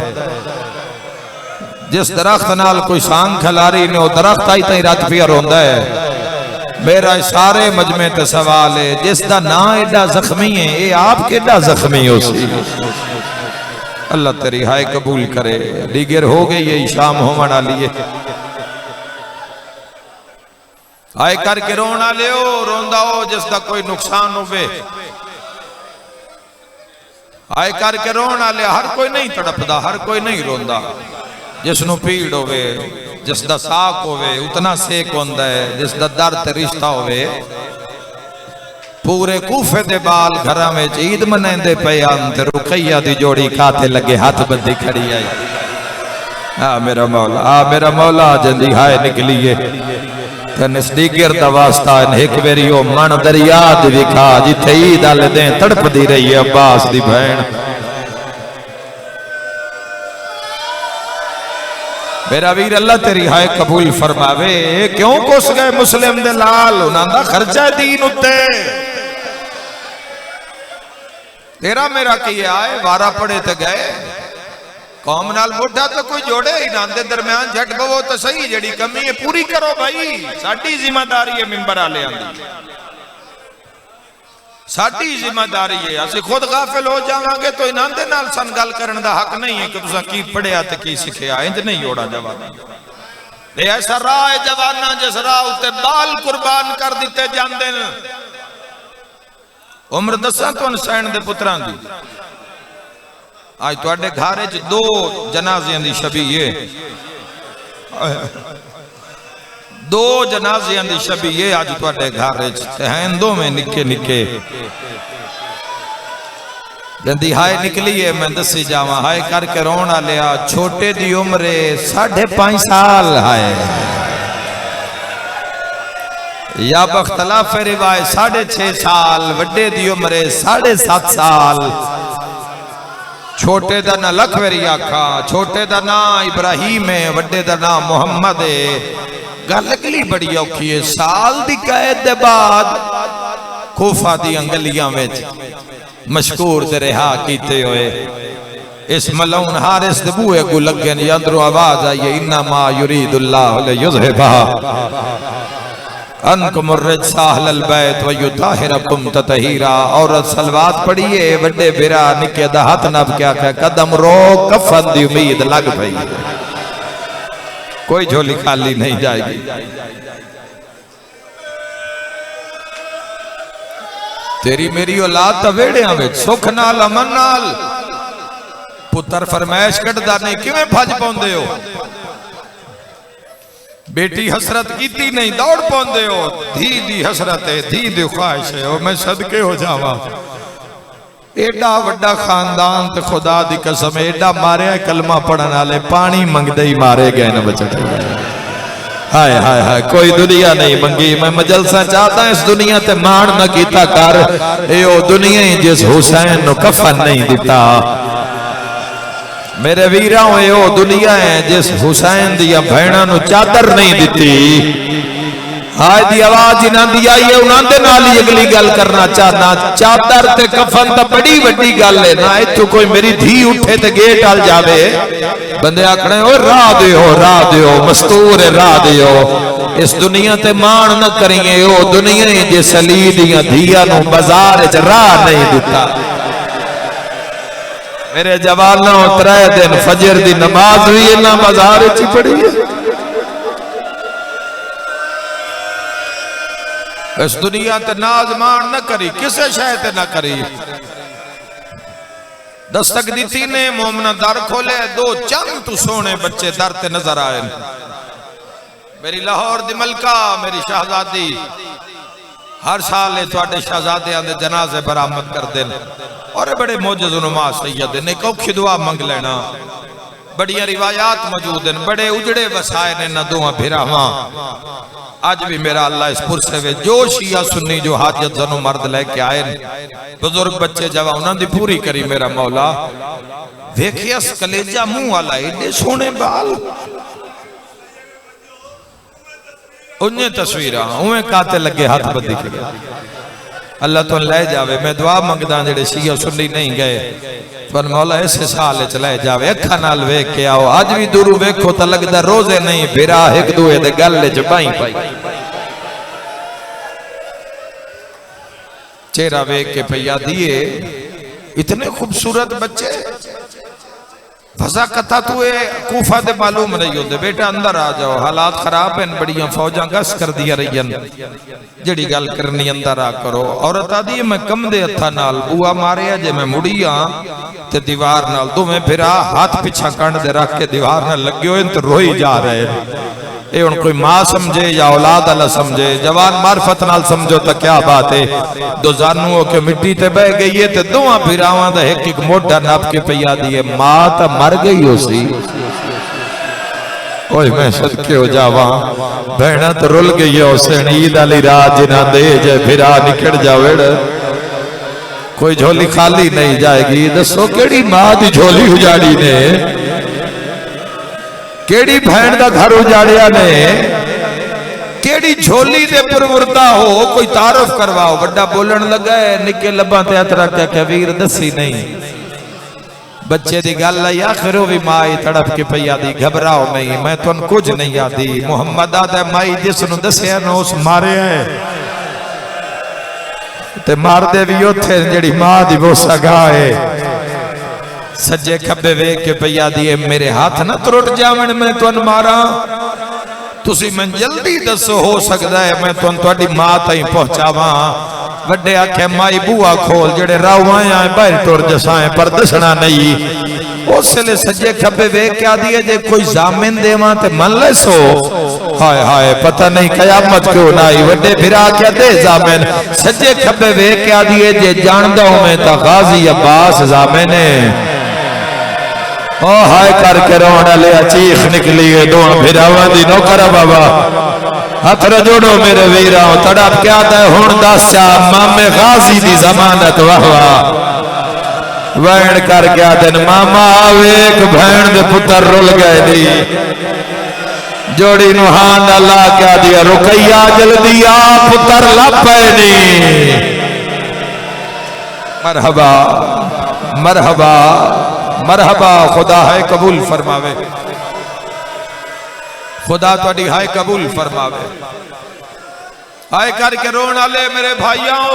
जिस दरख्त नाल कोई सांग खिलारी ने दरख्त आज ताई रत पिया रोंदा है। मेरा सारे मजमे ते सवाल है, जिसका ना एडा जख्मी है ये आप केडा जख्मी हो सी? अल्लाह तेरी हाय कबूल करे। दीगर हो गई है शाम होवन वाली है। हाय करके रोना लियो रोंदा हो जिसका कोई नुकसान होवे। हाय करके रोना लिया हर कोई नहीं तड़पदा, हर कोई नहीं रोंदा। जिसनों पीड़ होवे जिसदा साक होवे उतना सेक होंदा है, जिसदा दर्द रिश्ता होवे। पूरे कूफे दे बाल घरां विच ईद मनांदे पे अंत रुकैया दी जोड़ी खाते लगे हाथ बंदी खड़ी आई। आ मेरा मौला, आ मेरा मौला जल्दी हाय निकलिए ते नजदीकर दा वास्ता एक वेरी ओ मन दरिया दे विखा जिथे ईद आले दिन तड़पदी रही है अब्बास दी बहन। मेरा वीर अल्लाह तेरी हाय कबूल फरमावे। क्यों कुस गए मुस्लिम दे लाल उन्हां दा खर्चा दीन उत्ते। तेरा मेरा की आए वारा पड़े ते गए। कौम नाल मोढा तो कोई जोड़े ही ना दे दरम्यान झट बवो तो सही, जेड़ी कमी है पूरी करो भाई। साडी जिम्मेदारी है मिंबर वाले आंदी, साडी जिम्मेदारी है। असि खुद गाफिल हो जावांगे तो इन्हां दे नाल सन गल करन दा हक नहीं है कि तुसा की पढ़िया ते की सिखिया। इंज नहीं होड़ा जवाना। ये ऐसा राह है जवाना जिस राह उत्ते बाल कुर्बान कर दिते जांदे ने। उम्र दसा तुहानू सैन दे पुत्रां दी आज तुहाडे घर च 2 जनाज़ियां दी शबी है। 2 जनाज़ियां दी शबी है आज तुहाडे घर च हैं। दोवें निके निके जंदी हाय निकली है। मैं दसी जावा हाय करके रोन वालिया। छोटे दी उम्र 5.5 साल है या बख्तलाफ रिवायत 6.5 साल। वड्डे दी उम्र 7.5 साल। छोटे दा ना लखवेरी आखा, छोटे दा ना इब्राहिम है, वड्डे दा ना मुहम्मद है। गल अगली बड़ी औखी है। साल दी कैद दे बाद खूफा दी गलियां विच मशकूर ते रिहा कीते होए इस मलऊन हारिस दे बूहे को लगे ने अंदरों आवाज आई इन्ना मा युरीदुल्लाह लियुज़हिबा अनकुम अर्रिज्स अहलल बैत व युताहिरकुम ततहीरा। औरत सलवात पढ़िए बड़े बिरा निके दा हाथ नब क्या कदम रो कफन दी उम्मीद लग पई। कोई झोली खाली नहीं जाएगी। तेरी मेरी औलाद तो वेड़िया में सुख नाल अमन नाल पुत्र फरमाइश कटदा नहीं किवें भज पाउंदे हो। बेटी हसरत कीती नहीं दौड़ पाउंदे हो। धी दी हसरत है, धी दी ख्वाहिश है। मैं सदके हो जावा। एडा वड्डा खानदान ते खुदा दी कसम एडा मारे कलमा पढ़न वाले पानी मंगदे ही मारे गए न बचड़े। हाय हाय हाय कोई दुनिया नहीं मंगी। मैं मजलसा चाहता इस दुनिया ते मान न कीता कर। ए ओ दुनिया ही जिस हुसैन नु कफन नहीं दिता। मेरे वीरों ए ओ दुनिया है जिस हुसैन दिया भैणा नु चादर नहीं दिती। आज दी आवाज इन्हां दी आई है उन्हां दे नाल ही अगली गल करना चाहना। चादर ते कफन तो बड़ी वड्डी गल है ना। इत्थों कोई मेरी धी उठे ते गेट आल जावे बंदे आखने ओ राह दियो मस्तूर राह दियो। इस दुनिया ते मान न करिए। ओ दुनिया ही जिस अली दियां धियां नु बाजार च राह नहीं दिता। मेरे जवानों 3 दिन फजर दी नमाज भी इन्हां बाजार च पढ़ी है। इस दुनिया ते नाज मान न करी किसे शय ते न करी। दस्तक दी ने मोमना दर खोले 2 चंद तू सोने बच्चे दर ते नजर आए। मेरी लाहौर दी मलका मेरी शहजादी हर साल थोड़े शहजादियां दे जनाजे बरामद कर देन और बड़े मोजज़ नुमा सैयद ने औखी दुआ मंग लेना। बड़िया रिवायात मौजूद हैं। बड़े उजड़े वसाए ने न दोवां भिरावां। आज भी मेरा अल्लाह इस पुरसे वे जो शिया सुन्नी जो हाजत जनो मर्द लेके आए बुजुर्ग बच्चे जवा उन्हां दी पूरी करी मेरा मौला। वेखियस कलेजा मुंह वाला एडे सोने बाल उन्हें तस्वीर उवें काते लगे हाथ बदी के अल्लाह तो ले जावे। मैं दुआ मंगदा जेड़े शिया सुन्नी नहीं गए पर मौला इस साल च ले जावे। अखा नाल वेख के आओ। आज भी दूरू वेखो तो लगदा रोजे नहीं फिरा एक दूए दे गल च पाई पाई। चेहरा वेख के पैया दिए इतने खूबसूरत बच्चे। फसा कथा तू कूफा दे मालूम नहीं होते। बेटा अंदर आ जाओ हालात खराब हैं। बड़िया फौजा गस कर दिया रही जड़ी गल करनी अंदर आ करो। औरत आदि मैं कम दे हथा नाल बुआ मारिया जे मैं मुड़ी ते दीवार नाल दोवें फिरा हाथ पिछा कंड दे रख के दीवार नाल लगे हुए तो रोई जा रहे। ये हुण कोई मां समझे या औलाद अल्लाह समझे। जवान मार्फत नाल समझो तो क्या बात है। दो जानू होके मिट्टी ते बह गई है ते दोवां फिरावां दा एक एक मोढा नाप के पया दी है। मां तो मर गई हो सी। ओए मैं सदके हो जावा बहना तो रुल गई हो सेन ईद वाली रात जिन्हां दे जे फिरा निकल जावे कोई झोली खाली नहीं जाएगी। दसो केड़ी मां दी झोली उजाड़ी ने केड़ी भैन दा घर उजाड़िया ने केड़ी झोली दे पुरवरदा हो। कोई तारफ करवाओ। बड़ा बोलन लगा है निके लब्बां ते हथ रख के वीर दसी नहीं। बच्चे दी गल आई आखिर भी माई तड़प के पई आदी घबराओ नहीं मैं तुन कुछ नहीं आदी। मुहम्मद आदा माई जिसनु दसिया न उस मारे है ते मार दे भी उथे जेड़ी मां दी बोसा गाए। सज्जे खब्बे वेख के पया दिए मेरे हाथ ना त्रुट जावन मैं तुन मारा। तुसी मैं जल्दी दसो हो सकता है मैं तुन तुहाडी मां ताईं पहुंचावा। वड्डे आखे माई बुआ खोल जेड़े राव आया बाहर टुर जसाए पर दसना नहीं। उस वेले सज्जे खब्बे वेख के आदी जे कोई जामिन देवा ते मन ले सो। हाय हाय पता नहीं कयामत क्यों ना आई। वड्डे फिरा के दे जामिन सज्जे खब्बे वेख के आदी जे जानदा हूं मैं ता गाजी अब्बास जामिन है। ओ हाय करके रोण वाले चीख निकली है। दो फिरावां दी नौकर बाबा हाथ जोड़ो मेरे वीरा तड़प क्या हुण दस मामे गाजी दी जमानत वाह वाह वैन कर गया दिन मामा वेख भैन दे पुत्र रुल गए दी जोड़ी नु हां ला क्या दिया रुकैया जल्दी आ पुत्र लापे नी। मरहबा मरहबा मरहबा खुदा है कबूल फरमावे। खुदा तुहाडी हाय कबूल फरमावे। हाय करके रोण वाले मेरे भाइयों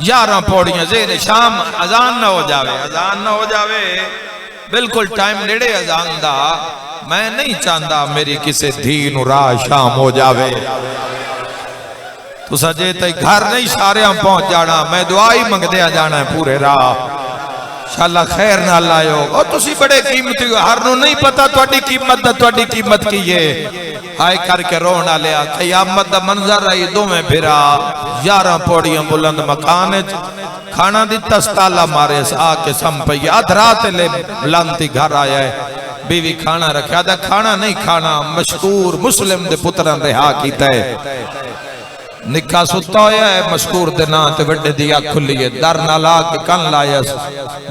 11 पौड़ियां जेर शाम अजान ना हो जावे। अजान ना हो जावे बिल्कुल टाइम नेड़े अजान दा। मैं नहीं चाहता मेरी किसी धी नु राह शाम हो जावे। तुसा जे तई घर नहीं सारे पहुंच जाना, मैं दुआ ही मंगदे जाना है पूरे राह। शाला खैर ना लायो। और तुसी बड़े कीमती हो, हर नु नहीं पता तुहाडी कीमत दा, तुहाडी कीमत की है। हाय करके रोन आलिया क़यामत दा मंजर आई, दोवें फिरा 11 पौड़ियां बुलंद मकान खाना दिता, ताला मारे आके सम पई। अध रात ले लांती घर आया है, बीवी खाना रखा था, खाना नहीं खाना। मशकूर मुस्लिम दे पुत्रन रिहा कीता है, निक्का सुता होया है, मशकूर दे नां ते वड्डे दी अख खुली है, दर ना ला के कन लाया।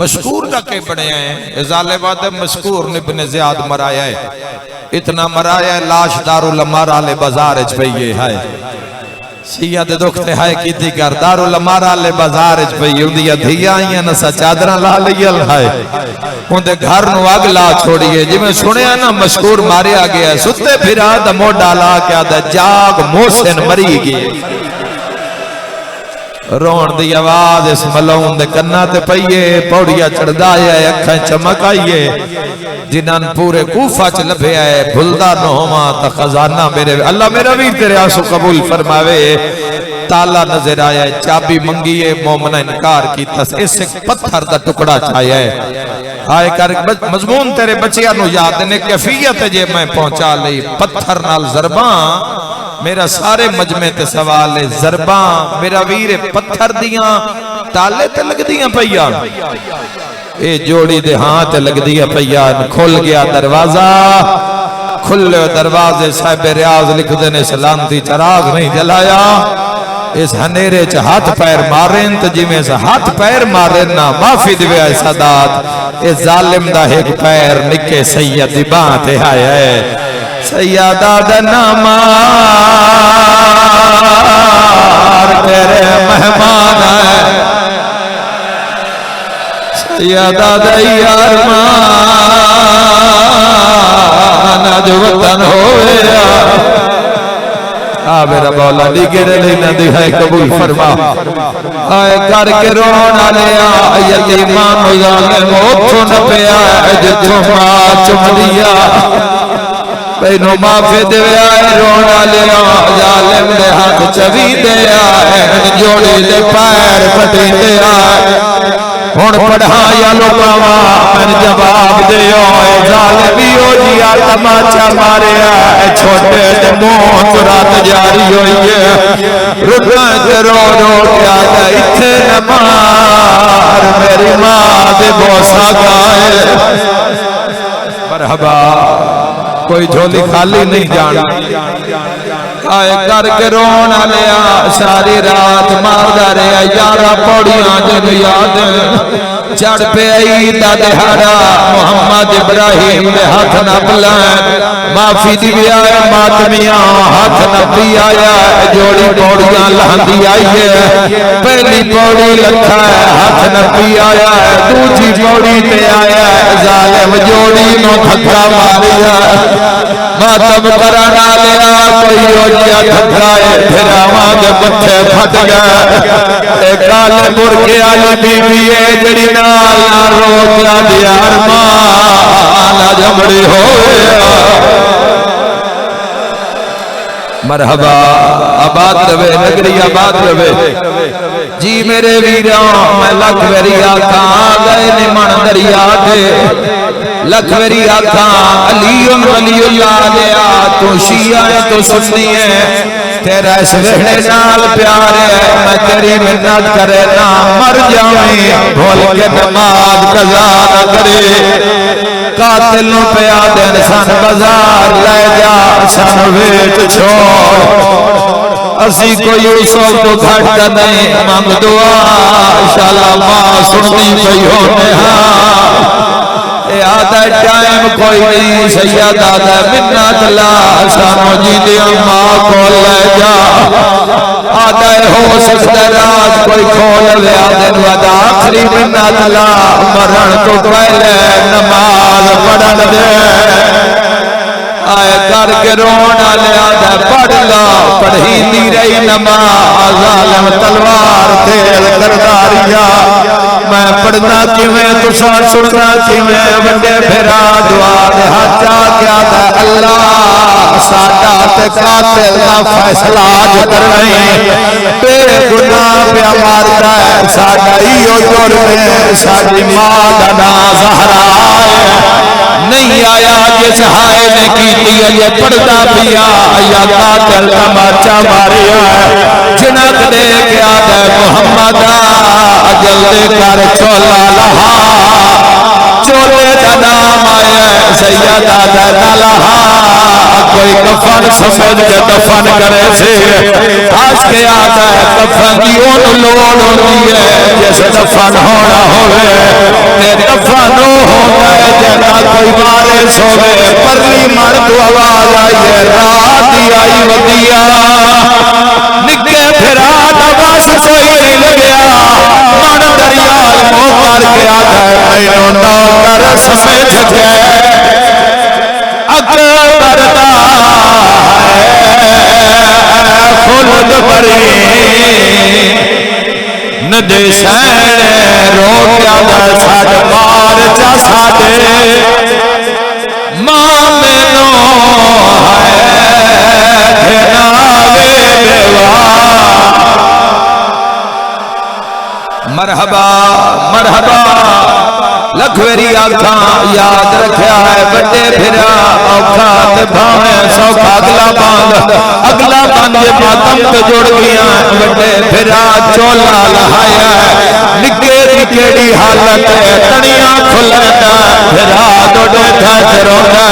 मशकूर दा के बणया है, ज़ालिमा दे मशकूर इब्न ज़ियाद मराया है, इतना मराया है लाश दारुल अमारा ले बाजार च पई है। सिया दे दुख ते हाय कीती कर, दारुल अमारा ले बाजार च पई, उंदियां धियां आईयां न सा चादरां ला लईल है, उंदे घर नु अग ला छोड़िए। जिवें सुनिया ना मशकूर मारिया गया, सुते फिरा दा मोढा ला के आदा जाग मोहसिन मरी गए। रोण दी आवाज इस मलौन दे कन्ना ते पईए, पौड़िया चढ़दा है, अखां चमक आईए। जिन्हां पूरे कूफा च लभया है, भुलदा न होवां ता खजाना मेरे अल्लाह मेरा वीर तेरे आंसू कबूल फरमावे। ताला नजर आया है, चाबी मंगी है, मोमना इनकार कीता, इस एक पत्थर दा टुकड़ा छाया है। हाय कर मजमून तेरे बच्चियां नु याद ने, कैफियत जे मैं पहुंचा लई। पत्थर नाल ज़रबा मेरा सारे मजमे ते सवाल है, ज़रबा मेरा वीर पत्थर दियां ताले ते लगदियां पईयां, ए जोड़ी दे हाथ लगदियां पईयां। खुल गया दरवाजा, खुले दरवाजे साहिब रियाज लिखदे ने, सलामती चराग नहीं जलाया। इस हनेरे च हाथ पैर मारे तो जिमें से हाथ पैर मारे ना माफी दिवे सादात। इस जालिम दा एक पैर निके सैयद दी बाह ते आया है। सैयदा दा नाम तेरे मेहमान है, सैयदा दा अरमान अज वतन होया। मेरा मौला दी गिरे लेना दी है कबूल फरमा। आए करके रोन आलिया यतीमा ज़ालिम ओथों न पिया, जिथों मां चुमदिया पैनों माफे देवे आए। रोन आलिया ज़ालिम दे हाथ चवी दे आए, जोड़ी दे पैर पटी दे आए। हुण पढ़ाया लोकावा मैंने जवाब दियो, ज़ालिमियो जिया तमाचा मारिया, छोटे ते मौत रात जारी हुई है। रुका रो रो क्या इथे न मार, मेरी मां दे बोसा गाए। मरहबा कोई झोली खाली नहीं जाना। आए करके रोन आलिया सारी रात मारदा रहा, 11 पौड़ियां जब याद चढ़ पे आई दा दिहाड़ा। मोहम्मद इब्राहिम दे हाथ न बुलाए, माफी दी आया मातमिया हाथ न पी आया। जोड़ी पौड़ियां लहंदी आई है, पहली पौड़ी लखा है हाथ न पी आया, दूसरी पौड़ी पे आया जालिम जोड़ी नो धक्का मारिया। मातम करना लिया कोई रोजिया धक्का है, फिर आवाज मथे फट गया। काले मुर्गे वाली बीवी है जड़ी नाल ना रोजिया दिया अरमान जमड़ी हो। मरहबा आबाद रवे नगरी आबाद रवे जी मेरे वीरा। मैं लख वेरी आखा गए निमन दरिया दे, लख वेरी आखा अलीउन वलीउल्लाह दिया। तू शिया है तो सुन्नी है, तेरा इस वेहड़े नाल प्यार है। मैं तेरी मिन्नत करे ना मर जाऊं, भूल के नमाज कज़ा न करे। कातिल नु पिया दिन सन बाजार ले जा, सन वेच छोड़। असी कोई यूसुफ तो घट नहीं मंग दुआ, इंशाअल्लाह मां सुनती पई होने। आधा टाइम कोई नहीं सैयदा दा मिन्नत ला, सानो जी दी मां को ले जा। आधा हो सकता राज कोई खोल ले, आधे वादा आखिरी मिन्नत ला, मरण तो पहले नमाज पढ़न दे। आए करके रोना लिया पढ़ ला, पढ़ी नी रही नमाज। ज़ालिम तलवार तेज करदा रिया, मैं पढ़ना किवें तुसा सुनना किवें। वड्डे फिरा दुआ दे हाथ क्या था अल्लाह साडा ते कातिल दा फैसला अज करना बेगुनाह पे मारदा है साडा इहो जुर्म है साडी मां दा नाम ज़हरा नहीं आया जिस हाय ने कीती अजे पढ़दा पिया या कातिल तमाचा मारिया जिनक दे के आदा मुहम्मद जल्दी कर चोला लहा चोले का नाम आया सैयदा लहा कोई कफन समझ के दफन करे से आज के आदा कफन की ओन लोड़ होती है जैसे दफन होना होवे ते दफन होता है जना कोई मारे सोवे परली मर तो आवाज आई है रात दी आई वदिया निके फिरा बस कोई नहीं लग्या मन दरियाल मोह मार के आदा मैनू नौकर समझ के अकबर दा खुद बरी नदेशन रोटिया दा छड़ मार चा साडे मां मैनू है नावे बेवा मरहबा मरहबा लखवेरी आखा याद रखा है बड़े फिरा औखा ते भावे सौखा अगला बंद मातम तो जुड़ गया बड़े फिरा चोला लहाया निके निकेड़ी हालत तनिया खुलना फिरा डोडे थच रोना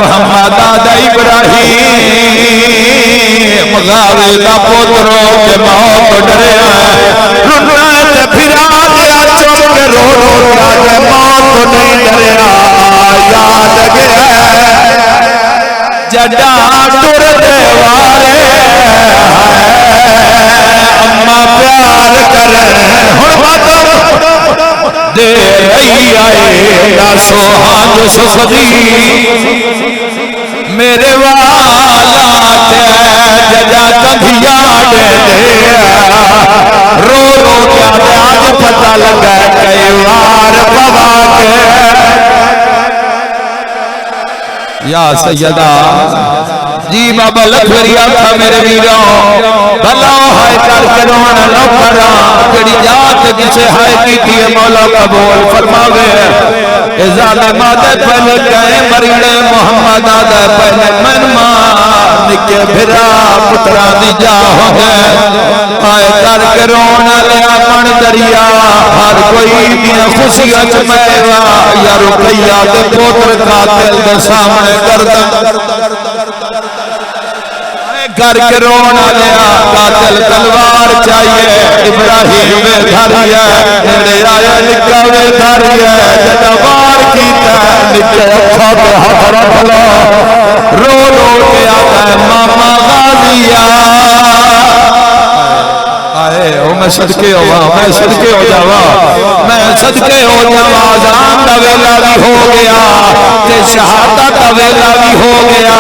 मुहम्मद आदा इब्राहिम गावे दा पुत्रो के मौत डरिया रुना ते फिरा गया चुप के रो रो के मौत नहीं डरिया याद गया जड़ा टुर दे वारे अम्मा प्यार करे हुण बातों दे रही आए ना सोहाग सुखदी मेरे वाला जजा कंधिया दे रो रो के आज पता लगा कई बार बाबा के या सैयदा जी बाबा लखवरी आखा मेरे वीरों भला हाय करके रोना न करा जेड़ी जात जिसे हाय की थी मौला कबूल फरमावे ए जालिमा दे पहले कहे मरीड़े मुहम्मद आदा पहले मनमा निके फिरा पुत्रा दी जा हो हाय करके रोना ले अपन दरिया हर कोई भी खुशियां च मैवा या रुपया दे पुत्र कातिल दे सामने कर घर के रोना लिया कातिल तलवार चाहिए इब्राहिम वे धारिया तेरे आया निका वे धारिया जदवार कीता निके अखा पे हाथ रख लो रो रो के आता मामा गाजिया आए ओ मैं सदके होवा मैं सदके हो जावा मैं सदके हो जावा अज़ान दा वेला भी हो गया ते शहादत दा वेला भी हो गया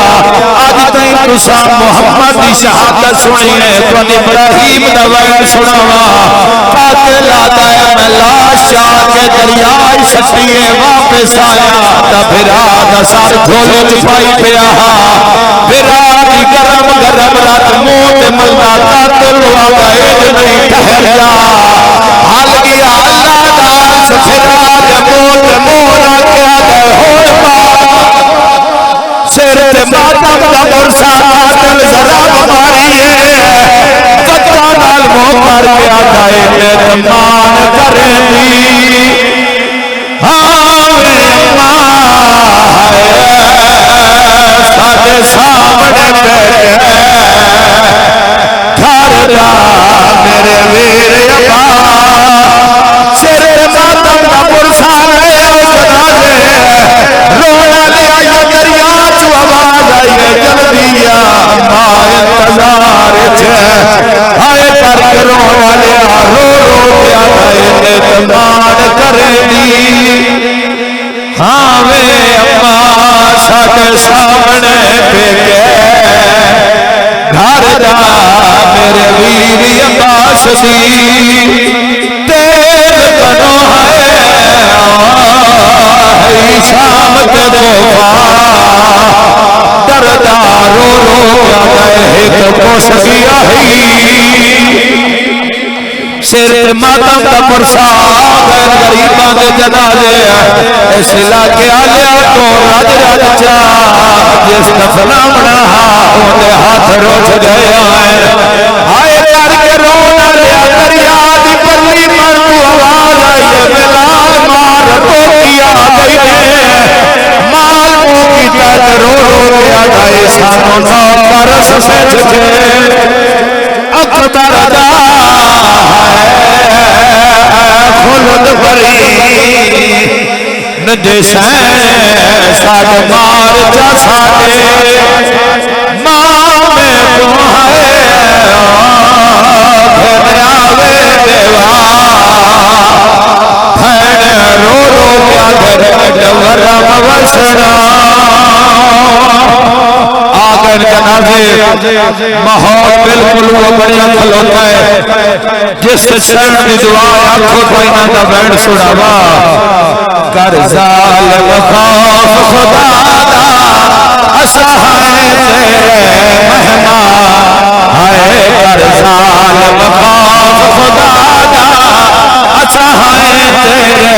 आज तई तुसा मुहम्मद दी शहादत सुनी है तो इब्राहिम दा वैल सुनावा कातिल आता है मैं लाश चाह के दरिया सटिए वापस आया ता फिरा दा सर झोले च पाई पिया फिरा दी गरम गरम रात मुंह ते मलदा कातिल वाला नहीं ठहर जा हाल गया अल्लाह दास फिरा दे मोला क्या दे हो सिर ते मातम दा बरसा कातिल जरा मारी है बच्चा नाल मोह कर के आता है मेहमान करेंगी हाँ वे मां साडे सामने बैठे घर जा मेरे वीर अब्बा सिर मातम दा पुरसा रोना ले आया दरिया चु आवाज आई जल्दी आ मां इंतजार छे हाय कर रोना ले रो रो के आए तमान करेगी हाँ वे अम्मा साडे सामने पेके घर जा मेरे वीर अब्बास दी तेल बनो है शाम के तोहफा दरदा रो रो होश गया सिर मातम का प्रसाद गरीबा के जनाजे इस इलाके आलिया तो रज रज चा जिस फलामना ओदे हाथ रोज गए हाय करके रोना लिया दरिया दी परली पर तू आवाज आई बिलाल मार तो किया गई माल को की तक रो रो के गए सानो ना परस से छे अकबर दा खुलद भरी नदेशा साड मार जा साडे मां में बुहाए घबरावे देवा है रो रो प्यादर डवरम वसरा आगर जनाजे माहौल बिल्कुल वो बढ़िया खलोता है जिस शरण की दुआ आंखों को इना का बैंड सुनावा कर जालिम खौफ खुदा दा असहाय तेरे मेहमान हाय कर जालिम खौफ खुदा दा असहाय तेरे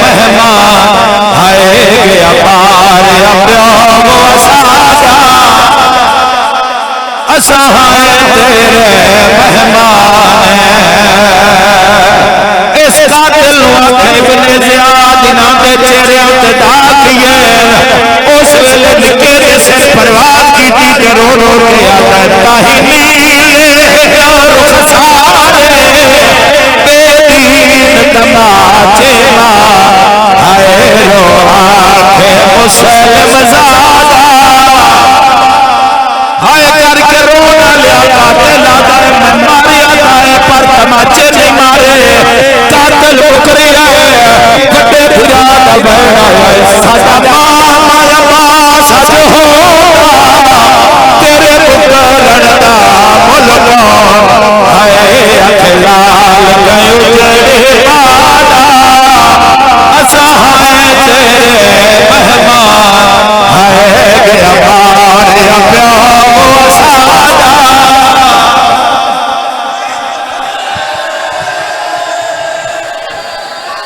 मेहमान हाय गया पार अब्याम वसादा असहाय तेरे मेहमान इस कातिल इब्ने ज़ियाद ना दे चेहरे ते दागिए उस वेले निकेरे सिर परवार की के रो रो के आता ताही और सारे बेदीन तमाचे हाय रो आखे मुसलमान